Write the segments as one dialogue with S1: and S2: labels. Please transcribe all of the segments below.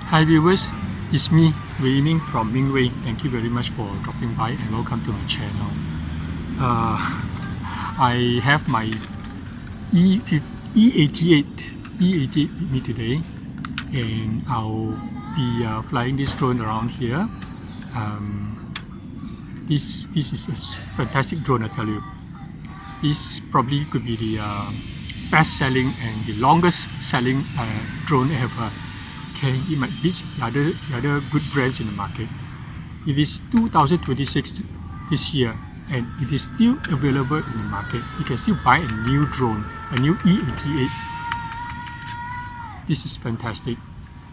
S1: Hi viewers, it's me, Wei Ming from Mingwei. Thank you very much for dropping by and welcome to my channel. I have my E88 with me today, and I'll be flying this drone around here. This is a fantastic drone, I tell you. This probably could be the best selling and the longest selling drone ever. Okay, it might beat the other good brands in the market. It is 2026 this year, and it is still available in the market. You can still buy a new drone, a new E88. This is fantastic.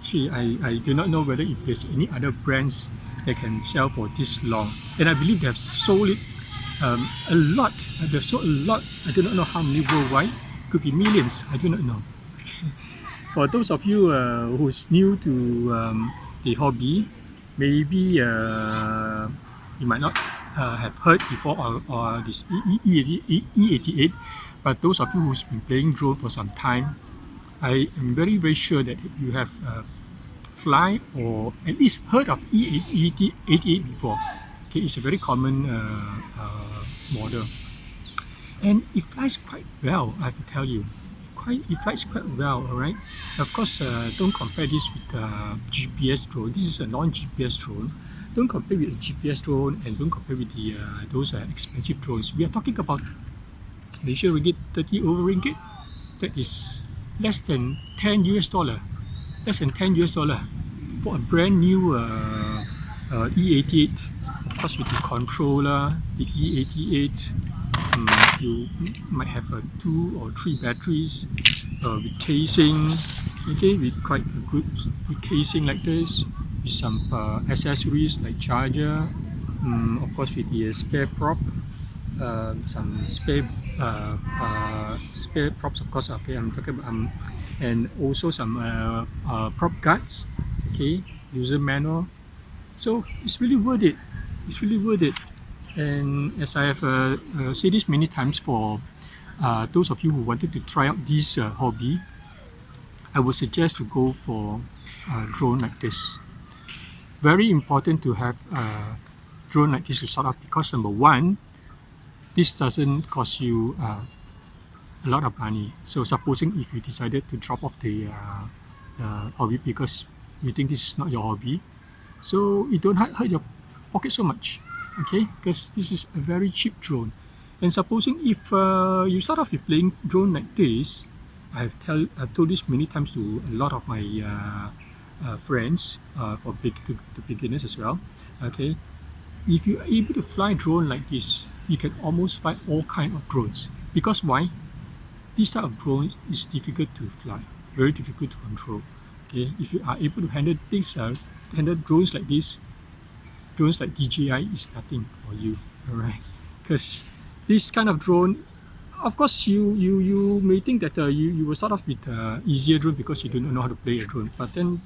S1: See, I do not know whether if there's any other brands that can sell for this long, and I believe they have sold it a lot. They've sold a lot. I do not know how many worldwide. Could be millions. I do not know. For those of you who's new to the hobby, maybe you might not have heard before or this E88, but those of you who's been playing drone for some time, I am very sure that you have fly or at least heard of E88 before. Okay, it's a very common model, and it flies quite well, I have to tell you. It flies quite well, alright? Of course, don't compare this with GPS drone. This is a non-GPS drone. Don't compare with a GPS drone and don't compare with the those expensive drones. We are talking about Malaysia ringgit, 30 over ringgit. That is less than 10 US dollar. Less than 10 US dollar for a brand new E88. Of course, with the controller, the E88. You might have 2 or 3 batteries with casing, okay, with quite a good casing like this, with some accessories like charger, of course with the spare prop, some spare props, of course. Okay, I'm talking about and also some prop guards, okay, user manual. So it's really worth it. It's really worth it. And as I have said this many times, for those of you who wanted to try out this hobby, I would suggest to go for a drone like this. Very important to have a drone like this to start off, because number one, this doesn't cost you a lot of money. So supposing if you decided to drop off the hobby because you think this is not your hobby, so it don't hurt your pocket so much. Okay, because this is a very cheap drone. And supposing if you start off with playing drone like this, I've told this many times to a lot of my friends, for to beginners as well. Okay, if you are able to fly drone like this, you can almost fly all kind of drones. Because why? This type of drone is difficult to fly, very difficult to control. Okay, if you are able to handle things, handle drones like this, drones like DJI is nothing for you, alright? Because this kind of drone, of course, you may think that you will start off with easier drone because you do not know how to play a drone, but then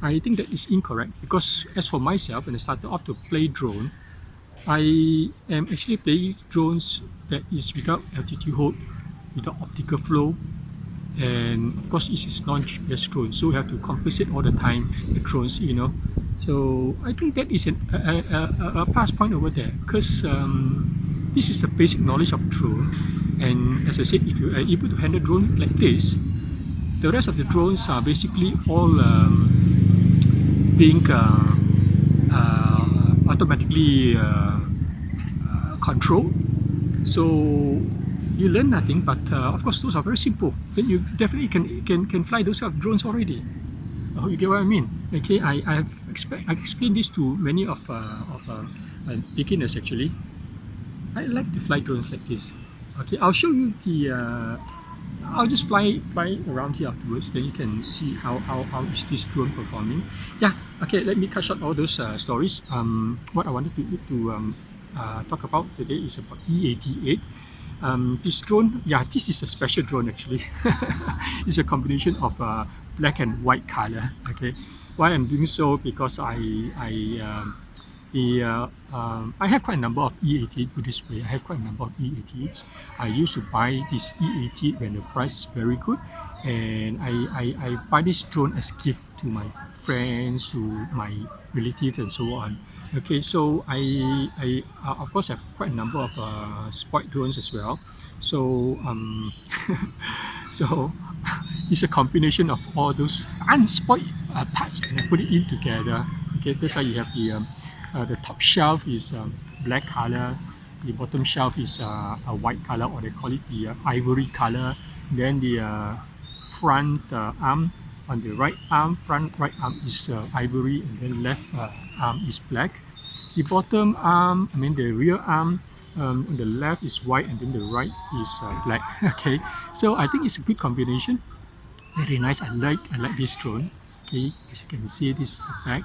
S1: I think that is incorrect. Because as for myself, when I started off to play drone, I am actually playing drones that is without altitude hold, without optical flow, and of course it is non-GPS drone, so you have to compensate all the time the drones, you know. So I think that is a plus point over there, because this is the basic knowledge of drone. And as I said, if you are able to handle drone like this, the rest of the drones are basically all being automatically controlled. So you learn nothing, but of course those are very simple. Then you definitely can fly those kind of drones already. You get what I mean? Okay, I explained this to many of beginners actually. I like to fly drones like this. Okay, I'll show you the. I'll just fly around here afterwards. Then you can see how is this drone performing. Yeah. Okay. Let me cut short all those stories. What I wanted to talk about today is about E88. This drone, yeah, this is a special drone actually. It's a combination of black and white color. Okay, why I'm doing so, because I have quite a number of E88. Put this way, I have quite a number of E88s. I used to buy this E88 when the price is very good, and I buy this drone as gift to my friends, to my relatives, and so on. Okay, so I of course have quite a number of sport drones as well. So so it's a combination of all those unspoiled parts, and I put it in together. Okay, that's how you have the top shelf is black color, the bottom shelf is a white color, or they call it the ivory color. Then the front arm, on the right arm, front right arm is ivory, and then left arm is black. The bottom arm, I mean the rear arm, on the left is white, and then the right is black. Okay, so I think it's a good combination. Very nice. I like this drone. Okay, as you can see, this is the back.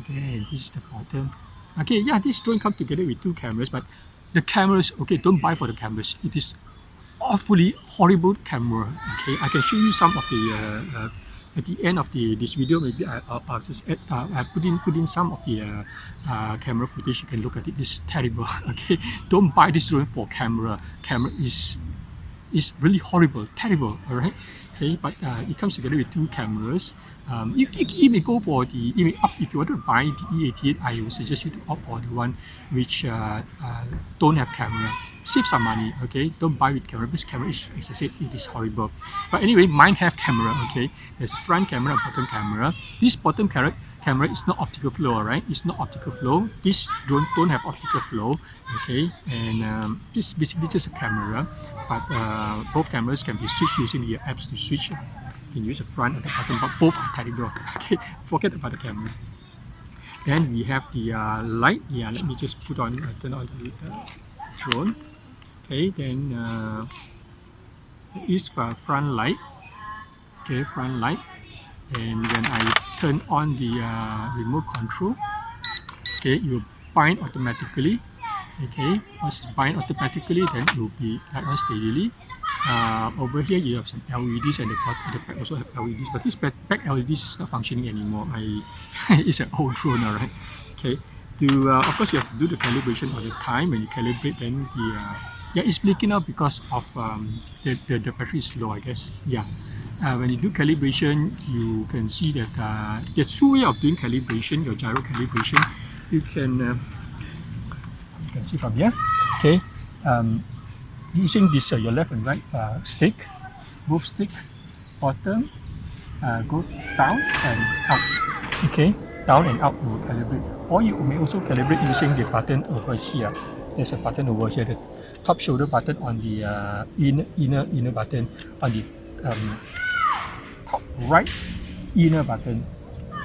S1: Okay, and this is the bottom. Okay, yeah, this drone comes together with two cameras, but the cameras, okay, don't buy for the cameras. It is awfully horrible camera. Okay, I can show you some of the at the end of this video. Maybe I'll just add, I put in some of the camera footage. You can look at it. It's terrible. Okay, don't buy this drone for camera. Camera is really horrible, terrible. All right. Okay, but it comes together with two cameras. You may go for the, you may opt, if you want to buy the E88, I would suggest you to opt for the one which don't have camera. Save some money, okay? Don't buy with camera, because camera is, as I said, it is horrible. But anyway, mine have camera, okay? There's a front camera and bottom camera. This bottom camera is not optical flow, right? It's not optical flow. This drone don't have optical flow, okay? And this basically just a camera, but both cameras can be switched using the apps to switch. You can use the front and the bottom, but both are terrible. Okay, forget about the camera. Then we have the light. Yeah, let me just turn on the drone. Okay, then there is front light. Okay, front light. And when I turn on the remote control, okay, it will bind automatically. Okay, once it's bind automatically, then it will be light on steadily. Over here you have some LEDs, and the back also have LEDs, but this back LEDs is not functioning anymore. It's an old drone, alright. Okay, of course you have to do the calibration all the time. When you calibrate, then yeah, it's blinking out because of the battery is low, I guess. Yeah. When you do calibration, you can see that there's two ways of doing calibration, your gyro calibration. You can see from here. Okay, using this your left and right stick, both stick, bottom, go down and out. Okay, down and out you will calibrate. Or you may also calibrate using the button over here. There's a button over here, the top shoulder button on the inner button on the top right inner button,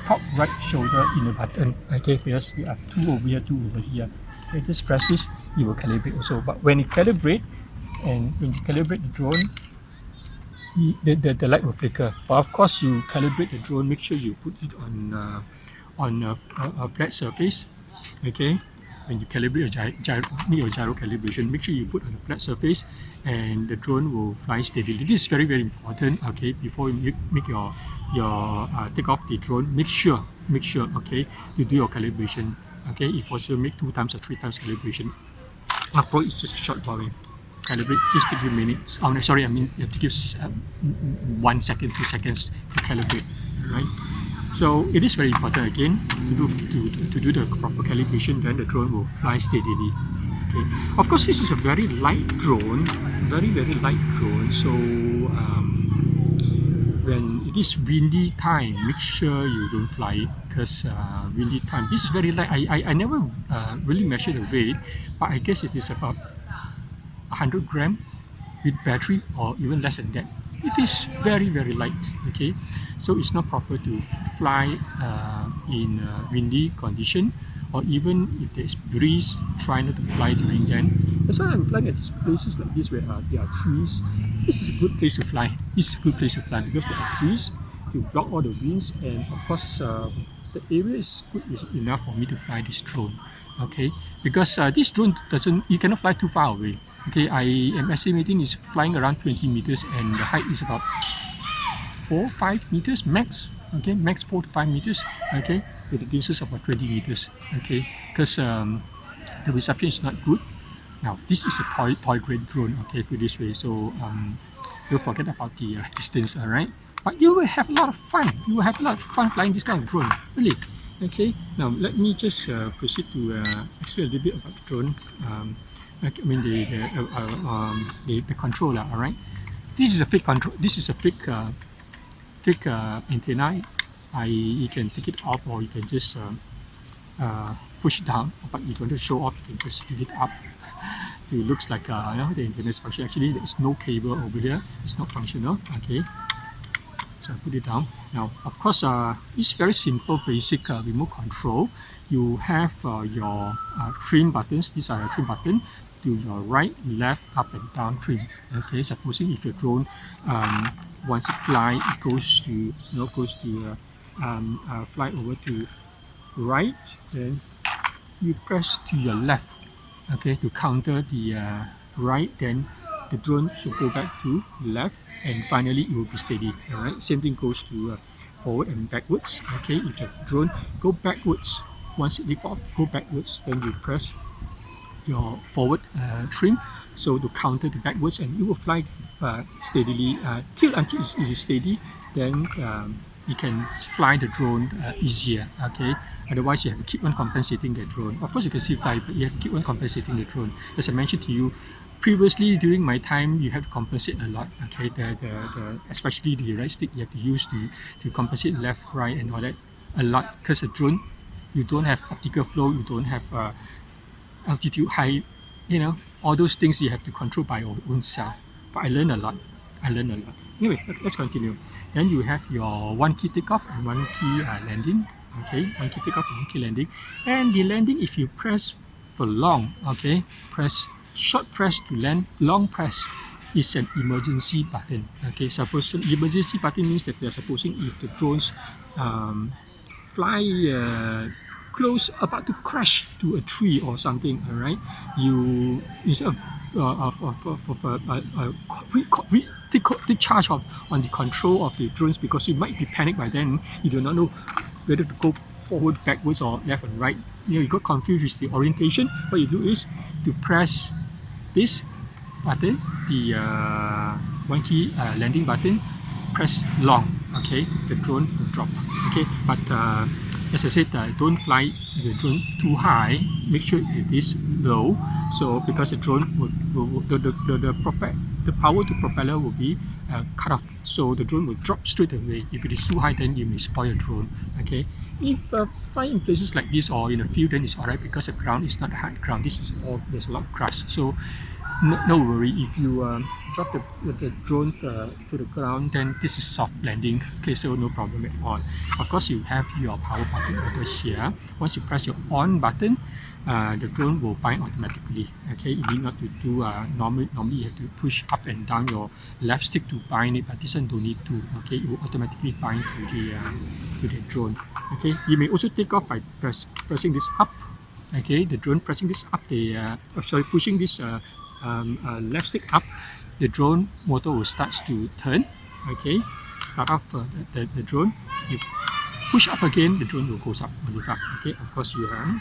S1: top right shoulder inner button. Okay, because there are two over here, two over here. Okay, just press this, you will calibrate also. But when you calibrate, and when you calibrate the drone, the light will flicker. But of course, you calibrate the drone, make sure you put it on a flat surface. Okay, when you calibrate your gyro calibration, make sure you put on a flat surface, and the drone will fly steadily. This is very, very important. Okay, before you make your take off the drone, make sure okay, you do your calibration. Okay, if possible, make 2 times or 3 times calibration. After all, it's just a short while. Calibrate, just take you minutes. Oh, no, sorry, I mean you have to give 1 second, 2 seconds to calibrate. Right. So it is very important again to do the proper calibration. Then the drone will fly steadily. Okay. Of course, this is a very light drone, very, very light drone. So when it is windy time, make sure you don't fly it, because windy time. This is very light. I never really measured the weight, but I guess it is about 100 grams with battery, or even less than that. It is very, very light. Okay, so it's not proper to fly in windy condition, or even if there's breeze, try not to fly during then. That's why I'm flying at these places like this where there are trees. This is a good place to fly. This is a good place to fly because there are trees to block all the winds, and of course the area is good enough for me to fly this drone. Okay, because this drone you cannot fly too far away. Okay, I am estimating it's flying around 20 meters, and the height is about 4-5 meters max. Okay, max 4 to 5 meters. Okay, with a distance of about 20 meters. Okay, because the reception is not good. Now this is a toy grade drone. Okay, put this way. So don't forget about the distance. All right. but you will have a lot of fun. You will have a lot of fun flying this kind of drone, really. Okay, now let me just proceed to explain a little bit about the drone. I mean the controller. All right, this is a fake control. This is a fake antenna. You can take it off, or you can just push it down. But if you want to show off, you can just lift it up. So it looks like the antenna is functional. Actually, there's no cable over there. It's not functional. Okay. So I put it down. Now, of course, it's very simple, basic remote control. You have your trim buttons. These are your trim buttons to your right, left, up, and down trim. Okay. Supposing if your drone wants to fly, it goes to fly over to right, then you press to your left. Okay, to counter the right, then the drone should go back to left, and finally it will be steady. All right, same thing goes to forward and backwards. Okay, if the drone go backwards, once it lift off, go backwards, then you press your forward trim, so to counter the backwards, and it will fly steadily until it is steady. Then you can fly the drone easier. Okay. Otherwise, you have to keep on compensating the drone. Of course, you can still fly, but you have to keep on compensating the drone. As I mentioned to you, previously during my time, you have to compensate a lot. Okay, especially the right stick, you have to use to compensate left, right, and all that a lot. Because the drone, you don't have optical flow, you don't have altitude, height, all those things you have to control by your own self. But I learned a lot. Anyway, let's continue. Then you have your one key takeoff and one key landing. Okay, one key takeoff and one key landing. And the landing, if you press for long, okay, short press to land, long press is an emergency button. Okay, suppose emergency button means that we are supposing if the drones fly close, about to crash to a tree or something, all right, you instead of take charge on the control of the drones, because you might be panicked by then. You do not know whether to go forward, backwards, or left and right. You got confused with the orientation. What you do is to press this button, the one key landing button, press long. Okay, the drone will drop. Okay, but as I said, don't fly the drone too high. Make sure it is low. So because the drone the power to propeller will be cut off, so the drone will drop straight away. If it is too high, then you may spoil your drone. Okay, if flying in places like this or in a field, then it's alright, because the ground is not hard ground. There's a lot of grass, so no worry. If you drop the drone to the ground, then this is soft landing. Okay, so no problem at all. Of course, you have your power button over here. Once you press your on button, the drone will bind automatically. Okay, you need not to do normally you have to push up and down your left stick to bind it, but this one don't need to. Okay, it will automatically bind to the drone. Okay, you may also take off by pressing this up. Okay, the drone pressing this up, pushing this left stick up, the drone motor will start to turn. Okay, start off the drone. If push up again, the drone will go up on the back. Okay, of course you have.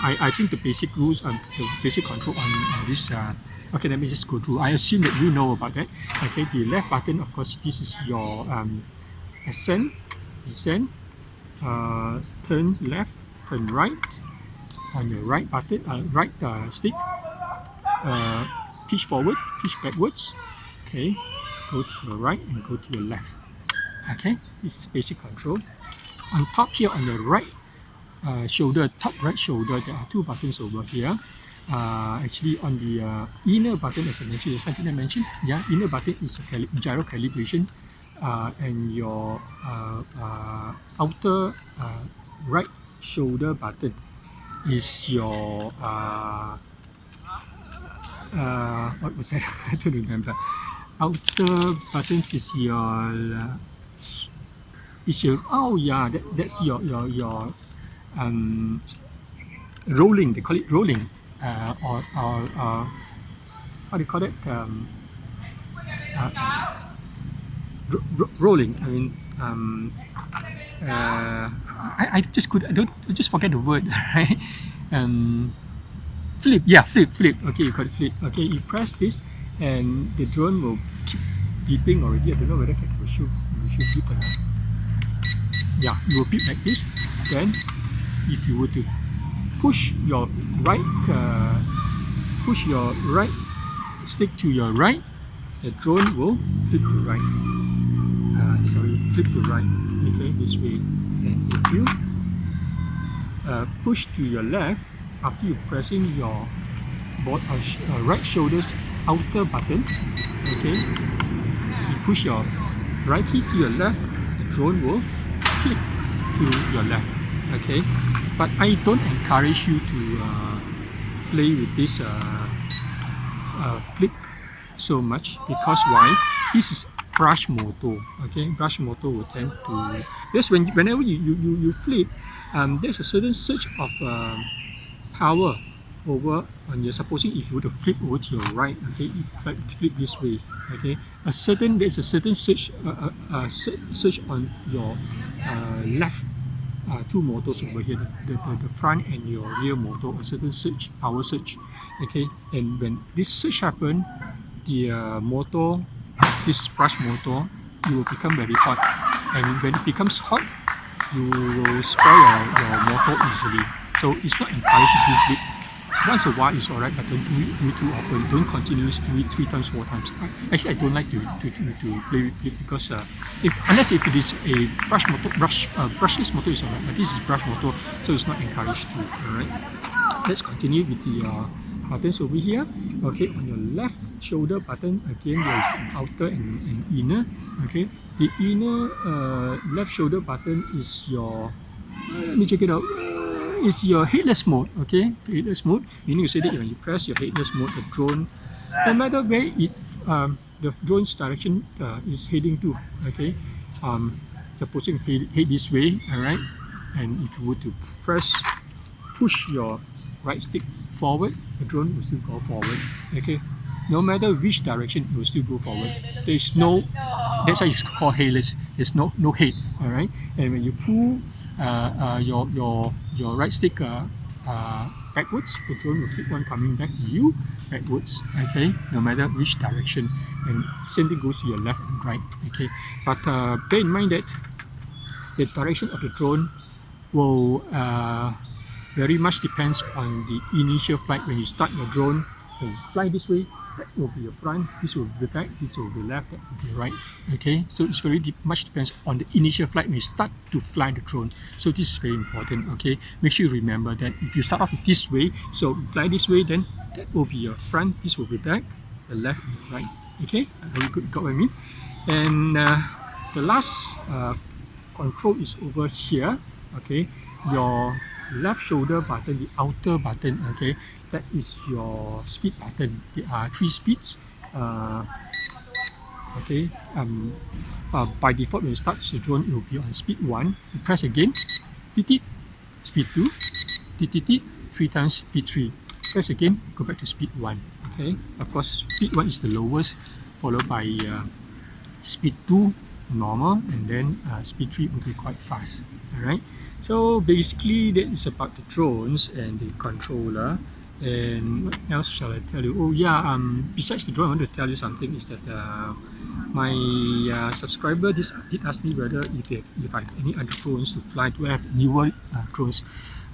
S1: I think the basic rules and the basic control on this. Okay, let me just go through. I assume that you know about that. Okay, the left button, of course, this is your ascend, descend, turn left, turn right. On your right button, right stick, pitch forward, pitch backwards. Okay, go to your right and go to your left. Okay, this is basic control. On top here, on the right shoulder, top right shoulder, there are two buttons over here. Actually, on the inner button, as I mentioned, the second I mentioned, yeah, inner button is gyro calibration, and your outer right shoulder button is your what was that? I don't remember. Outer buttons is your oh yeah, that's your rolling. They call it rolling, or how do you call it? Rolling. I mean, I just forget the word, right? Flip. Okay, you call it flip. Okay, you press this, and the drone will keep beeping already. I don't know whether it will show beep or not. Yeah, it will beep like this. Then, if you were to push your right stick to your right, the drone will flip to right. Flip to right. Okay, this way. And if you push to your left, after you pressing your right shoulder's outer button, okay, you push your right key to your left, the drone will flip to your left. Okay, but I don't encourage you to play with this flip so much, because why? This is brush motor. Okay, brush motor will tend to, because whenever you flip, there's a certain surge of power over on your, supposing if you were to flip over to your right, okay, if I flip this way, okay, there's a certain surge on your left two motors over here, the front and your rear motor, a certain surge, power surge, okay, and when this surge happen, the motor, this brush motor, it will become very hot, and when it becomes hot, you will spoil your motor easily. So it's not encouraged to do flip. Once a while is alright, but don't do it too often. Don't continuously do it 3 times, 4 times. Actually, I don't like to play with flip, because unless if it is a brushless motor is alright, but this is brush motor, so it's not encouraged to. Alright. Let's continue with the buttons over here. Okay, on your left shoulder button, again there is an outer and inner. Okay, the inner left shoulder button is your, let me check it out, is your headless mode. Okay, headless mode, meaning you say that when you press your headless mode, the drone, no matter where it the drone's direction is heading to, okay, supposing head this way, alright, and if you were to push your right stick forward, the drone will still go forward. Okay, no matter which direction, it will still go forward. There is no, that's why it's called headless. There's no head. All right, and when you pull your right stick backwards, the drone will keep on coming back to you backwards. Okay, no matter which direction, and same thing goes to your left and right. Okay, but bear in mind that the direction of the drone will very much depends on the initial flight. When you start your drone, when you fly this way, that will be your front, this will be back, this will be left, that will be right. Okay, so it's very much depends on the initial flight when you start to fly the drone. So this is very important. Okay, make sure you remember that if you start off this way, so you fly this way, then that will be your front, this will be back, the left and the right. Okay, very good, got what I mean? And the last control is over here. Okay, your left shoulder button, the outer button, okay, that is your speed button. There are 3 speeds. Okay, by default when you start the drone, it will be on speed 1. You press again, tit, speed 2, tit, 3 times, speed 3. Press again, go back to speed 1. Okay, of course, speed 1 is the lowest, followed by speed 2, normal, and then speed 3 will be quite fast. Alright. So basically that is about the drones and the controller. And what else shall I tell you? Oh yeah, besides the drone, I want to tell you something is that my subscriber did ask me whether if I have any other drones to fly, do I have newer drones.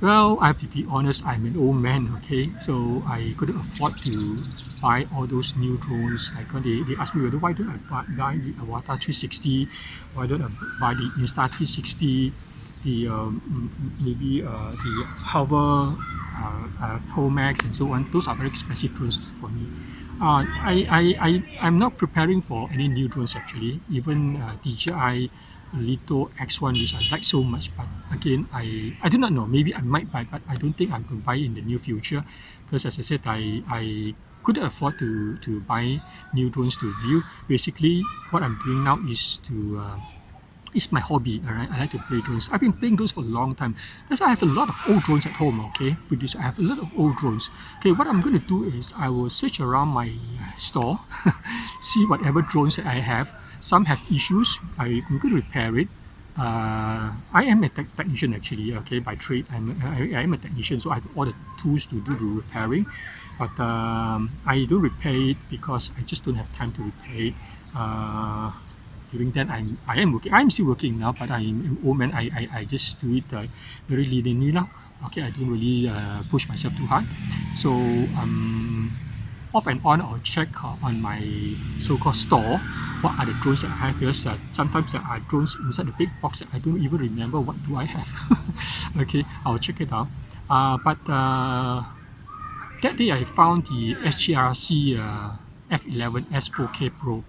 S1: Well, I have to be honest, I'm an old man, okay, so I couldn't afford to buy all those new drones. Like they asked me whether why don't I buy the Avatar 360, why don't I buy the Insta 360, the maybe the Hover Pro Max and so on. Those are very expensive drones for me. I'm not preparing for any new drones actually. Even DJI Lito X1, which I like so much, but again I do not know, maybe I might buy, but I don't think I'm going to buy in the near future, because as I said, I couldn't afford to buy new drones to view. Basically what I'm doing now is to it's my hobby, alright. I like to play drones. I've been playing drones for a long time. That's why I have a lot of old drones at home, okay? With this, I have a lot of old drones. Okay, what I'm going to do is I will search around my store, see whatever drones that I have. Some have issues, I'm going to repair it. I am a technician actually, okay, by trade. I am a technician, so I have all the tools to do the repairing. But I don't repair it because I just don't have time to repair it. During then, I am working. I'm still working now, but I'm an old man. I just do it very leniently now. Okay, I don't really push myself too hard. So off and on, I'll check on my so-called store what are the drones that I have, because sometimes there are drones inside the big box that I don't even remember what do I have. Okay, I'll check it out. But that day I found the SGRC F11S 4K Pro.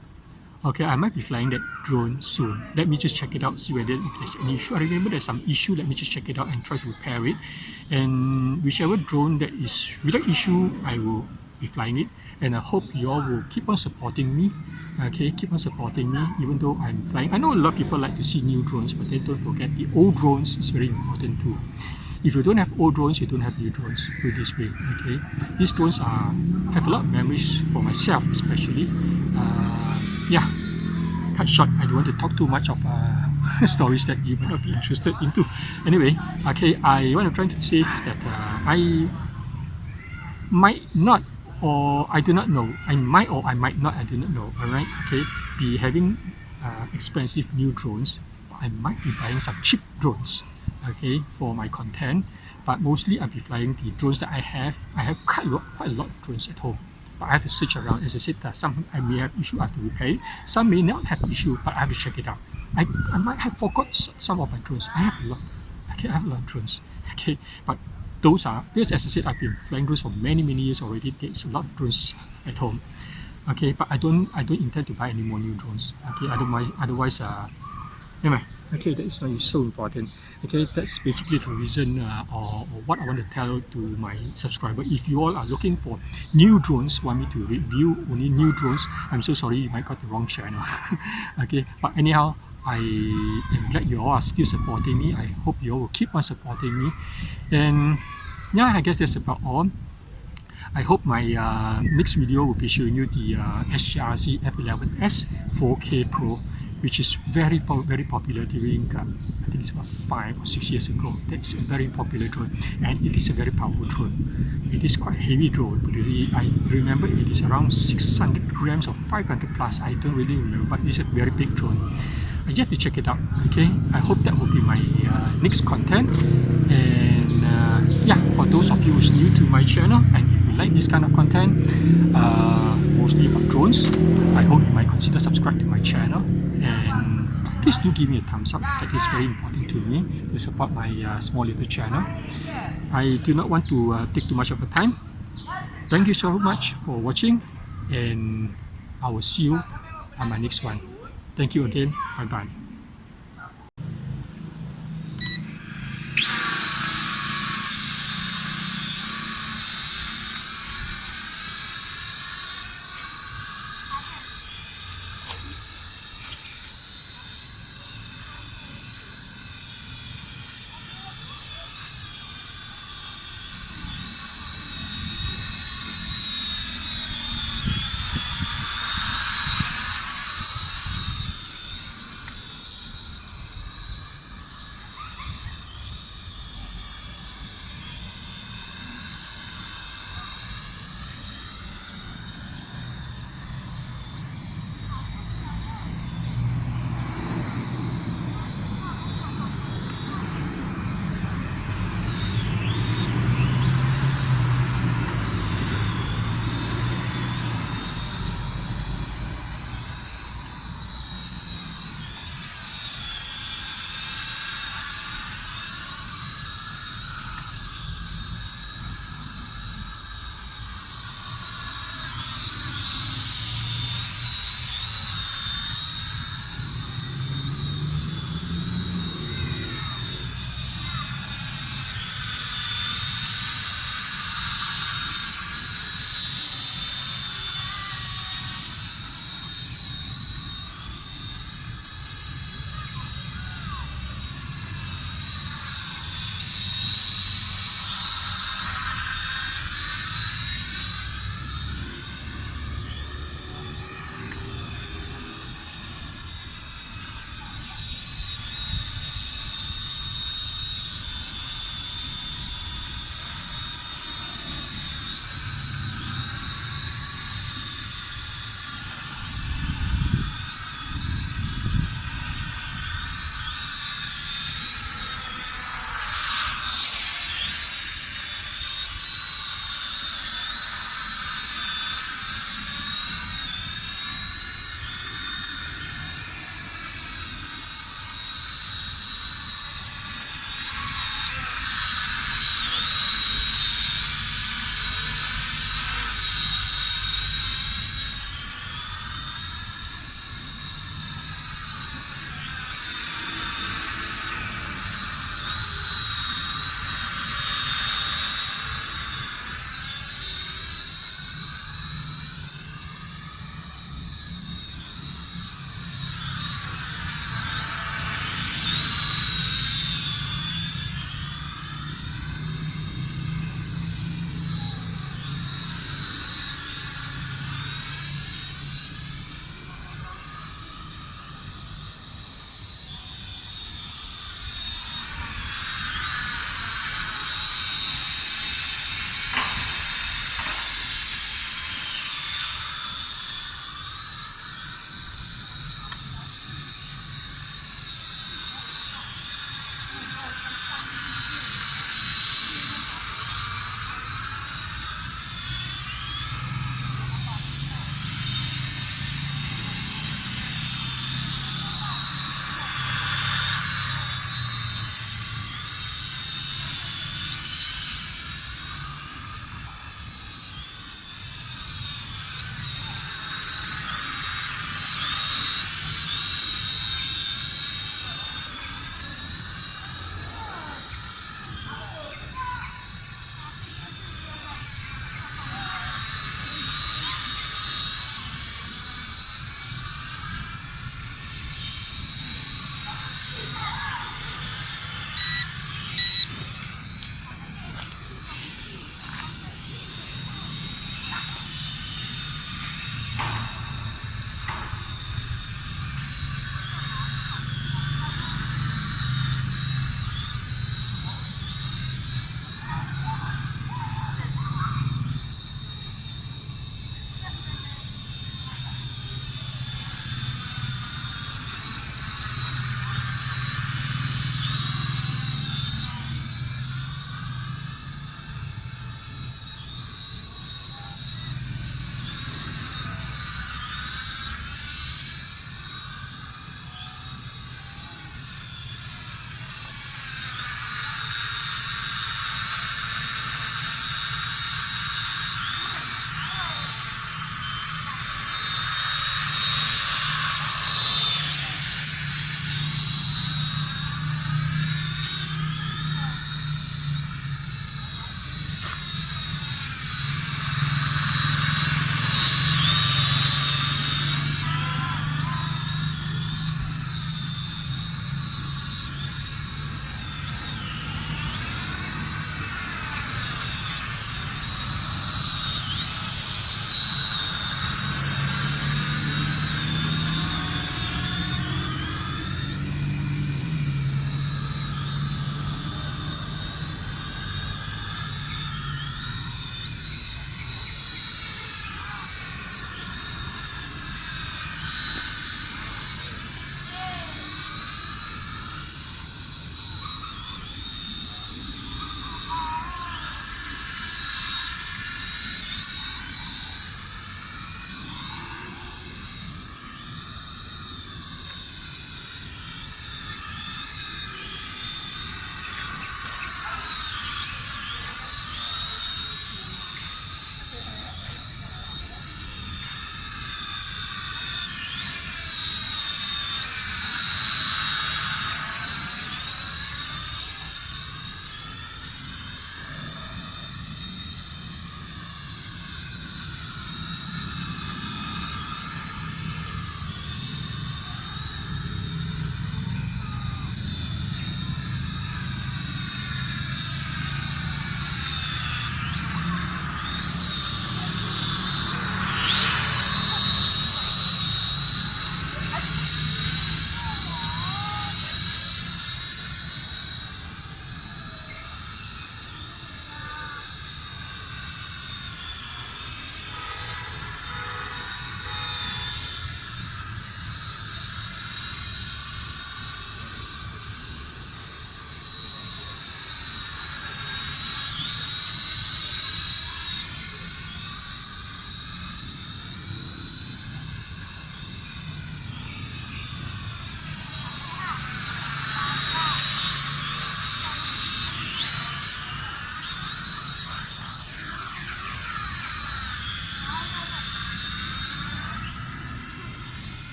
S1: Okay, I might be flying that drone soon. Let me just check it out, see whether if there's any issue. I remember there's some issue. Let me just check it out and try to repair it. And whichever drone that is without issue, I will be flying it. And I hope you all will keep on supporting me. Okay, keep on supporting me even though I'm flying. I know a lot of people like to see new drones, but then don't forget the old drones is very important too. If you don't have old drones, you don't have new drones. Put it this way, okay? These drones have a lot of memories for myself, especially. Yeah, cut short. I don't want to talk too much of stories that you might not be interested into. Anyway, okay, what I'm trying to say is that I might not, or I do not know. I might or I might not. I do not know. All right, okay, be having expensive new drones. I might be buying some cheap drones. Okay, for my content, but mostly I'll be flying the drones that I have. I have quite a lot of drones at home. But I have to search around. As I said, some I may have issue, I have to repair it. Some may not have issue, but I have to check it out. I might have forgot some of my drones. I have a lot. Okay, I have a lot of drones. Okay, but those are, because as I said, I've been flying drones for many years already. There's a lot of drones at home. Okay, but I don't intend to buy any more new drones. Okay, otherwise anyway, okay, that is not so important. Okay, that's basically the reason or what I want to tell to my subscriber. If you all are looking for new drones, want me to review only new drones, I'm so sorry, you might got the wrong channel. Okay, but anyhow, I am glad you all are still supporting me. I hope you all will keep on supporting me. And yeah, I guess that's about all. I hope my next video will be showing you the SGRC F11S 4K Pro, which is very popular during I think it's about 5 or 6 years ago. That's a very popular drone, and it is a very powerful drone. It is quite a heavy drone, but I remember it is around 600 grams or 500 plus. I don't really remember, but it's a very big drone. I just to check it out. Okay, I hope that will be my next content. And yeah, for those of you who's new to my channel, and if you like this kind of content, mostly about drones, I hope you might consider subscribe to my channel. And please do give me a thumbs up. That is very important to me to support my small little channel. I do not want to take too much of your time. Thank you so much for watching, and I will see you on my next one. Thank you again. Bye bye.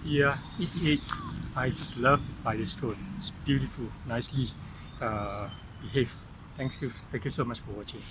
S1: the 88. I just love the Firestone. It's beautiful, nicely behaved. Thank you so much for watching.